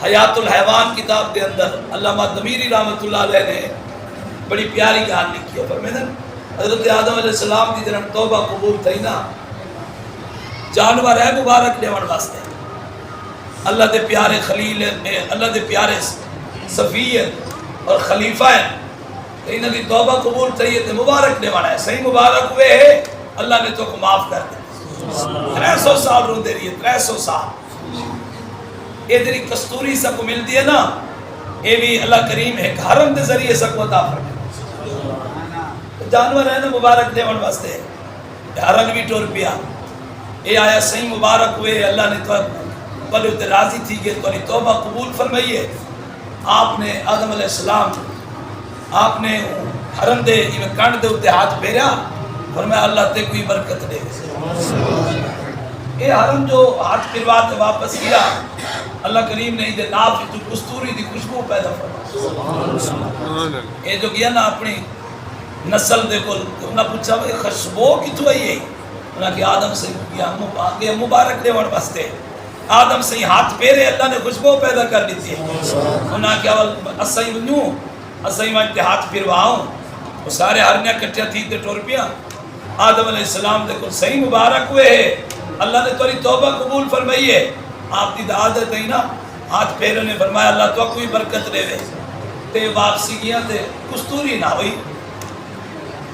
حیات الحیوان کتاب کے اندر علامہ دمیری رحمۃ اللہ علیہ نے بڑی پیاری کہانی لکھی ہے. فرمائے حضرت آدم علیہ السلام کی جنہاں توبہ قبول تھی نا، جانور ہے مبارک دیوان واسطے، اللہ دے پیارے خلیل ہیں، اللہ دے پیارے صفی ہیں اور خلیفہ ہیں، انہاں دی توبہ قبول تھی ہے تو مبارک دیوان ہے. صحیح مبارک ہوئے ہے، اللہ نے تو کو معاف کر دے. 300 سال رو دے رہی ہے، 300 سال. یہ دری کستوری سا کو مل دی ہے نا، یہ بھی اللہ کریم ہے حرم دے ذریعے سا کو عطا فرمائے. جانور ہے نا مبارک دیوان واسطے، حرم بھی ٹور پیا. یہ آیا صحیح مبارک ہوئے، اللہ نے تو بلے تے راضی تھی کہ تو توبہ قبول فرمائیے. آپ نے آدم علیہ السلام آپ نے حرم دے کنڈ دے اتے ہاتھ پھیرا، فرمایا اللہ تے کوئی برکت دے. یہ حرم جو ہاتھ پھروا تے واپس کیا، اللہ کریم نے یہ ناف جو کستوری دی خوشبو پیدا فرمائی. یہ جو گیا نا اپنی نسل دے کو انہاں پوچھا بھئی خوشبو کتوں آئی ہے؟ انہاں کہ آدم سے گیا مبارک دے وڑ بستے. آدم سے ہاتھ پھیرے اللہ نے خوشبو پیدا کر دیتی ہے. انہاں کہ اسائی ونیوں اسائی وانتے ہاتھ پھرواؤں، وہ سارے ہرنیاں کٹیا تھی تے ٹور پیا. آدم علیہ السلام دے کو صحیح مبارک ہوئے ہے، اللہ نے توری توبہ قبول فرمائی ہے. آپ کی عادت ہے نا ہاتھ پھیرے نے فرمایا اللہ تو کوئی برکت دے دے. تے واپسی گیا تے کستوری نہ ہوئی،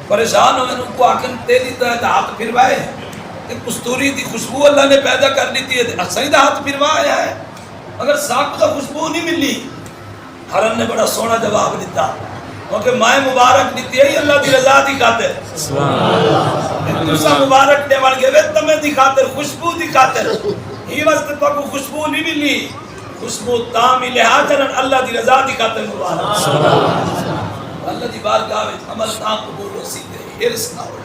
پریشان ہوئے ان کو آکن تے دیتا ہے تو ہاتھ پھروائے کہ کستوری دی خوشبو اللہ نے پیدا کر دیتی ہے. صحیح دا ہاتھ پھروایا ہے مگر ساکھ کا خوشبو نہیں ملی. حرم نے بڑا سونا جواب دیتا کیونکہ مائے مبارک دیتی ہے اللہ دی رضا دی خاطر. تسا مبارک دے بن گئے تمہیں دی خاطر، خوشبو دی خاطر. ہی واسطے تو کو خوشبو نہیں ملی، خوشبو تا ملے حاضرن اللہ دی رضا دی خاطر مبارک. اللہ دی بارگاہ وچ عمل تا قبول ہو سی تے ہرس نہ ہوئے.